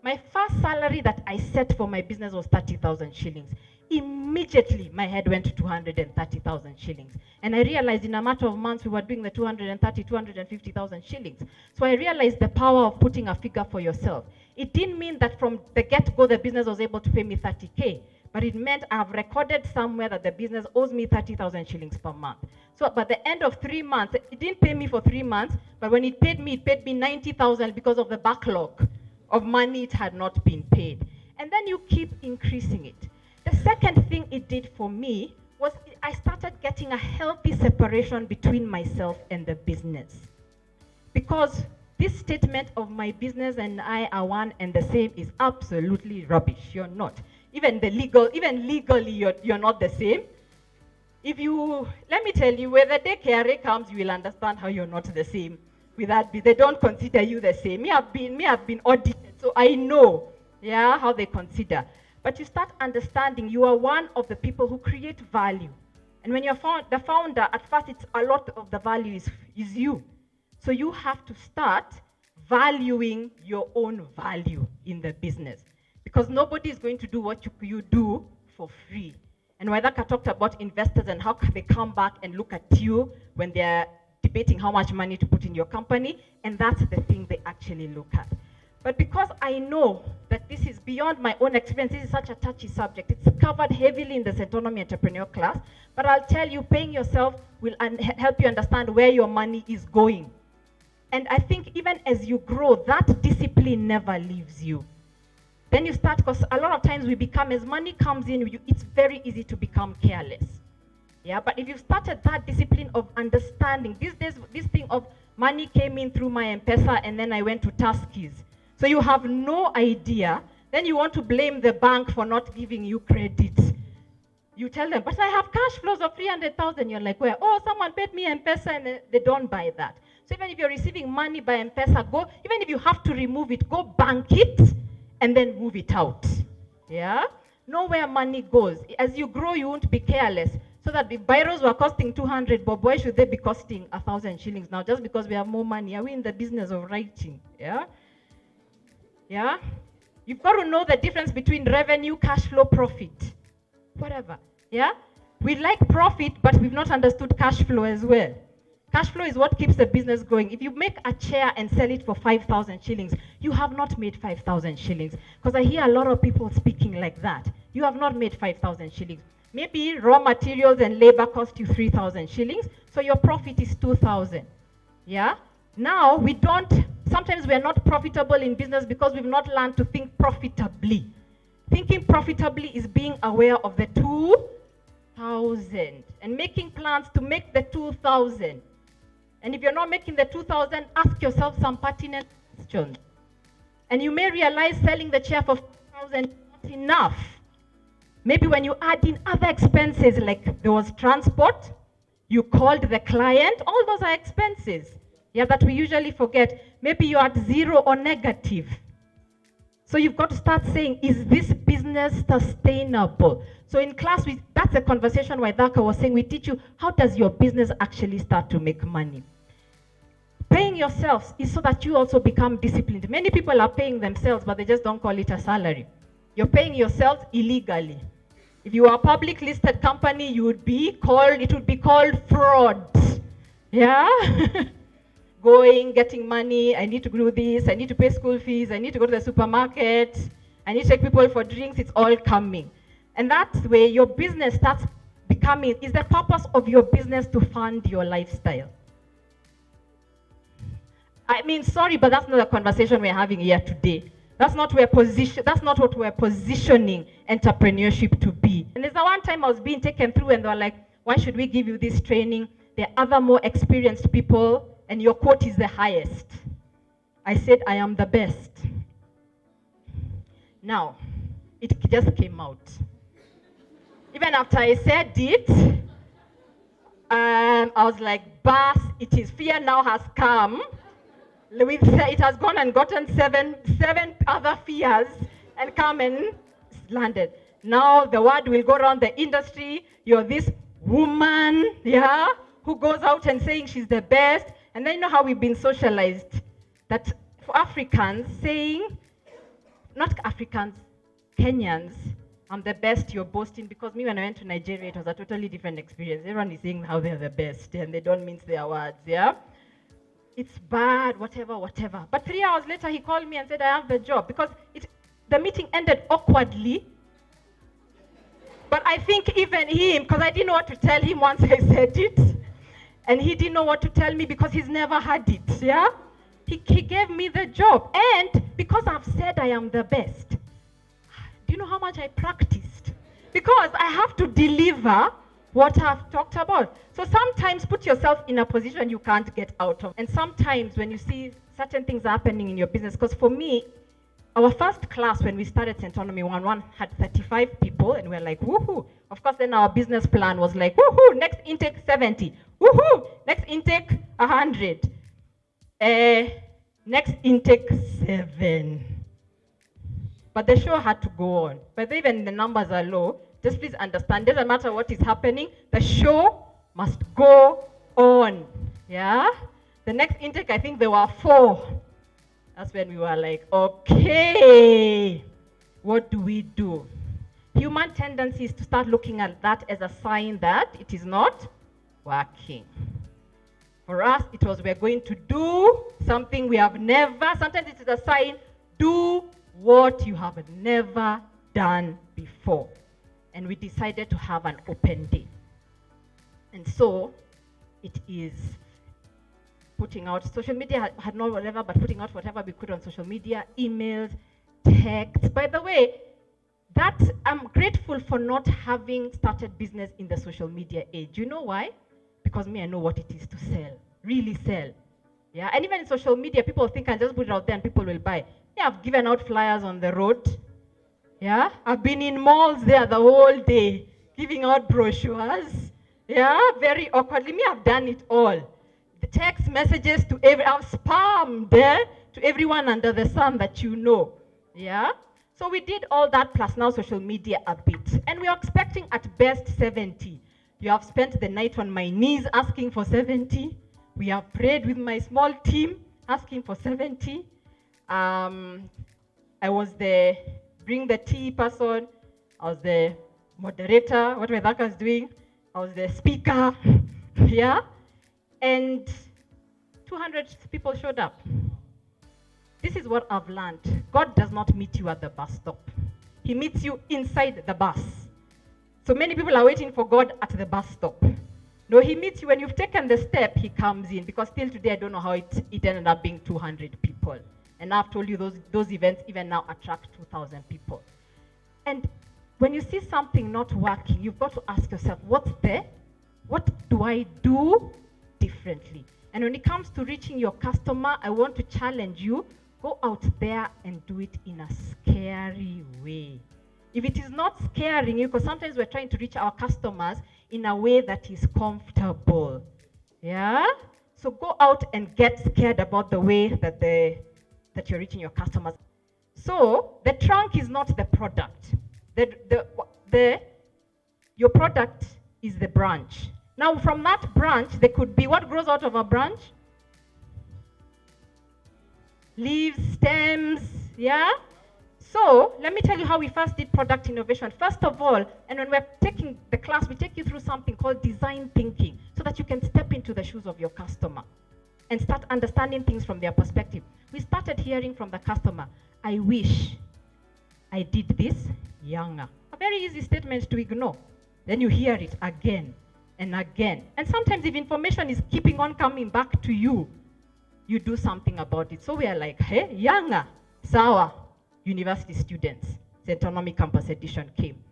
My first salary that I set for my business was 30,000 shillings. Immediately, my head went to 230,000 shillings. And I realized in a matter of months, we were doing the 250,000 shillings. So I realized the power of putting a figure for yourself. It didn't mean that from the get-go, the business was able to pay me 30K. But it meant I've recorded somewhere that the business owes me 30,000 shillings per month. So by the end of 3 months, it didn't pay me for 3 months, but when it paid me 90,000 because of the backlog of money it had not been paid. And then you keep increasing it. The second thing it did for me was I started getting a healthy separation between myself and the business. Because this statement of my business and I are one and the same is absolutely rubbish. You're not. Even legally, you're not the same. Let me tell you, when the day KRA comes, you will understand how you're not the same. With that, they don't consider you the same. Me, I've been audited, so I know, how they consider. But you start understanding you are one of the people who create value. And when you're the founder, at first, it's a lot of the value is you. So you have to start valuing your own value in the business. Because nobody is going to do what you do for free. And Waceke talked about investors and how they come back and look at you when they're debating how much money to put in your company, and that's the thing they actually look at. But because I know that this is beyond my own experience, this is such a touchy subject, it's covered heavily in the Autonomy Entrepreneur class, but I'll tell you, paying yourself will help you understand where your money is going. And I think even as you grow, that discipline never leaves you. Then you start, because a lot of times we become, as money comes in, it's very easy to become careless. Yeah, but if you started that discipline of understanding, these days, this thing of money came in through my M-Pesa and then I went to Taskies. So you have no idea, then you want to blame the bank for not giving you credit. You tell them, but I have cash flows of 300,000. You're like, where? Oh, someone paid me M-Pesa, and they don't buy that. So even if you're receiving money by M-Pesa, even if you have to remove it, go bank it and then move it out. Yeah? Know where money goes. As you grow, you won't be careless. So that the biros were costing 200, but why should they be costing 1,000 shillings now just because we have more money? Are we in the business of writing? Yeah? Yeah? You've got to know the difference between revenue, cash flow, profit. Whatever. Yeah? We like profit, but we've not understood cash flow as well. Cash flow is what keeps the business going. If you make a chair and sell it for 5,000 shillings, you have not made 5,000 shillings. Because I hear a lot of people speaking like that. You have not made 5,000 shillings. Maybe raw materials and labor cost you 3,000 shillings, so your profit is 2,000. Yeah? Now, sometimes we're not profitable in business because we've not learned to think profitably. Thinking profitably is being aware of the 2,000 and making plans to make the 2,000. And if you're not making the 2,000, ask yourself some pertinent questions. And you may realize selling the chair for 4,000 is not enough. Maybe when you add in other expenses, like there was transport, you called the client, all those are expenses. Yeah, that we usually forget. Maybe you're at zero or negative. So you've got to start saying, is this business sustainable? So in class, that's a conversation Waceke was saying, we teach you, how does your business actually start to make money? Paying yourselves is so that you also become disciplined. Many people are paying themselves, but they just don't call it a salary. You're paying yourselves illegally. If you are a public listed company, it would be called fraud. Yeah? Getting money, I need to do this, I need to pay school fees, I need to go to the supermarket, I need to take people for drinks, it's all coming. And that's where your business starts becoming, is the purpose of your business to fund your lifestyle. I mean, sorry, but that's not the conversation we're having here today. That's not what we're positioning entrepreneurship to be. And there's the one time I was being taken through and they were like, why should we give you this training? There are other more experienced people and your quote is the highest. I said, I am the best. Now, it just came out. Even after I said it, I was like, Bass, it is fear now has come. It has gone and gotten seven other fears and come and landed. Now the word will go around the industry, you're this woman, yeah, who goes out and saying she's the best. And then you know how we've been socialized, that for Africans, saying not Africans, Kenyans, I'm the best, you're boasting, because me when I went to Nigeria, it was a totally different experience. Everyone is saying how they're the best, and they don't mince their words, yeah? It's bad, whatever, whatever. But 3 hours later, he called me and said, I have the job, because the meeting ended awkwardly. But I think even him, because I didn't know what to tell him once I said it, and he didn't know what to tell me because he's never had it, yeah? He gave me the job, and because I've said I am the best, do you know how much I practiced? Because I have to deliver what I've talked about. So sometimes put yourself in a position you can't get out of. And sometimes when you see certain things happening in your business, because for me, our first class when we started Centonomy 1 had 35 people, and we're like, woohoo. Of course, then our business plan was like, woohoo, next intake 70, woohoo, next intake 100, next intake 7. But the show had to go on. But even the numbers are low, just please understand, doesn't matter what is happening, the show must go on, yeah? The next intake, I think there were 4. That's when we were like, okay, what do we do? Human tendency is to start looking at that as a sign that it is not working. For us, it was we're going to do something we have never, sometimes it is a sign, do what you have never done before. And we decided to have an open day. And so it is putting out social media, had not whatever, but putting out whatever we could on social media, emails, texts. By the way, that I'm grateful for not having started business in the social media age. You know why? Because me, I know what it is to sell, really sell. Yeah, and even in social media, people think I just put it out there and people will buy. Yeah, I've given out flyers on the road. Yeah, I've been in malls there the whole day, giving out brochures. Yeah, very awkwardly. Me, I've done it all. The text messages to I've spammed to everyone under the sun that you know. Yeah, so we did all that plus now social media a bit. And we are expecting at best 70. You have spent the night on my knees asking for 70. We have prayed with my small team asking for 70. I was the bring the tea person. I was the moderator, what Waceke was doing. I was the speaker, yeah? And 200 people showed up. This is what I've learned. God does not meet you at the bus stop. He meets you inside the bus. So many people are waiting for God at the bus stop. No, he meets you when you've taken the step, he comes in. Because still today, I don't know how it ended up being 200 people. And I've told you those events even now attract 2,000 people. And when you see something not working, you've got to ask yourself, what do I do differently? And when it comes to reaching your customer, I want to challenge you, go out there and do it in a scary way. If it is not scaring you, because sometimes we're trying to reach our customers in a way that is comfortable. Yeah? So go out and get scared about the way that you're reaching your customers. So the trunk is not the product. Your product is the branch. Now from that branch, there could be, what grows out of a branch? Leaves, stems, yeah? So let me tell you how we first did product innovation. First of all, and when we're taking the class, we take you through something called design thinking so that you can step into the shoes of your customer and start understanding things from their perspective. We started hearing from the customer, I wish I did this younger. A very easy statement to ignore. Then you hear it again and again. And sometimes if information is keeping on coming back to you, you do something about it. So we are like, hey, younger, sawa. University students, the Autonomy Campus Edition came.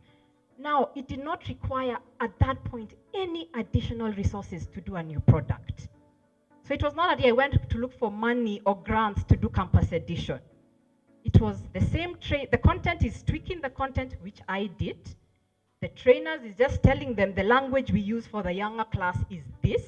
Now, it did not require, at that point, any additional resources to do a new product. So it was not that I went to look for money or grants to do Campus Edition. It was the same the content is tweaking the content, which I did. The trainers is just telling them the language we use for the younger class is this.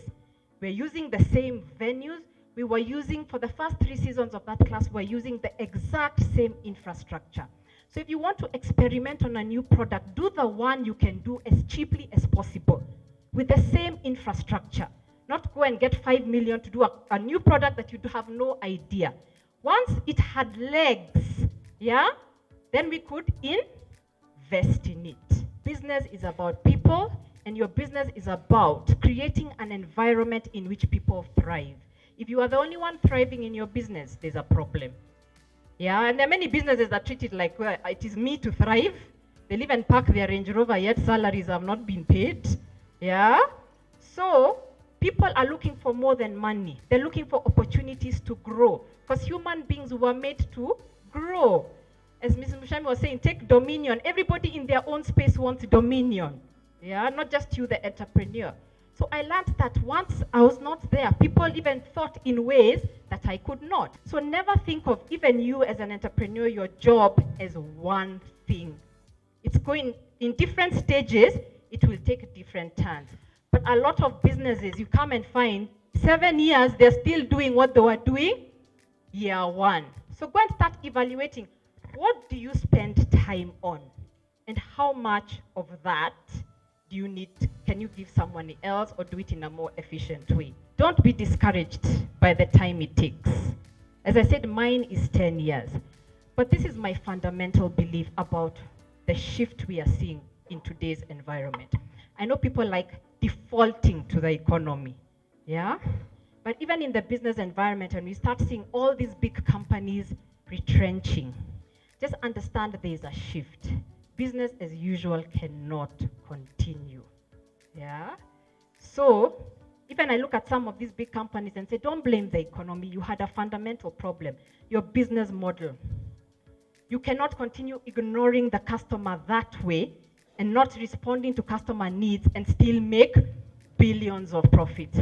We're using the same venues. We were using, for the first 3 seasons of that class, we're using the exact same infrastructure. So if you want to experiment on a new product, do the one you can do as cheaply as possible with the same infrastructure. Not go and get 5 million to do a new product that you have no idea. Once it had legs, yeah, then we could invest in it. Business is about people, and your business is about creating an environment in which people thrive. If you are the only one thriving in your business, there's a problem. Yeah, and there are many businesses that treat it like, well, it is me to thrive. They'll even park their Range Rover, yet salaries have not been paid. Yeah? So, people are looking for more than money. They're looking for opportunities to grow. Because human beings were made to grow. As Mrs. Mushami was saying, take dominion. Everybody in their own space wants dominion. Yeah, not just you, the entrepreneur. So I learned that once I was not there, people even thought in ways that I could not. So never think of even you as an entrepreneur, your job as one thing. It's going in different stages, it will take different turns. But a lot of businesses, you come and find 7 years, they're still doing what they were doing year one. So go and start evaluating, what do you spend time on? And how much of that do you need, can you give someone else or do it in a more efficient way? Don't be discouraged by the time it takes. As I said, mine is 10 years. But this is my fundamental belief about the shift we are seeing in today's environment. I know people like defaulting to the economy, yeah? But even in the business environment, and we start seeing all these big companies retrenching, just understand there is a shift. Business as usual cannot continue, yeah? So, even I look at some of these big companies and say, don't blame the economy, you had a fundamental problem, your business model. You cannot continue ignoring the customer that way and not responding to customer needs and still make billions of profit.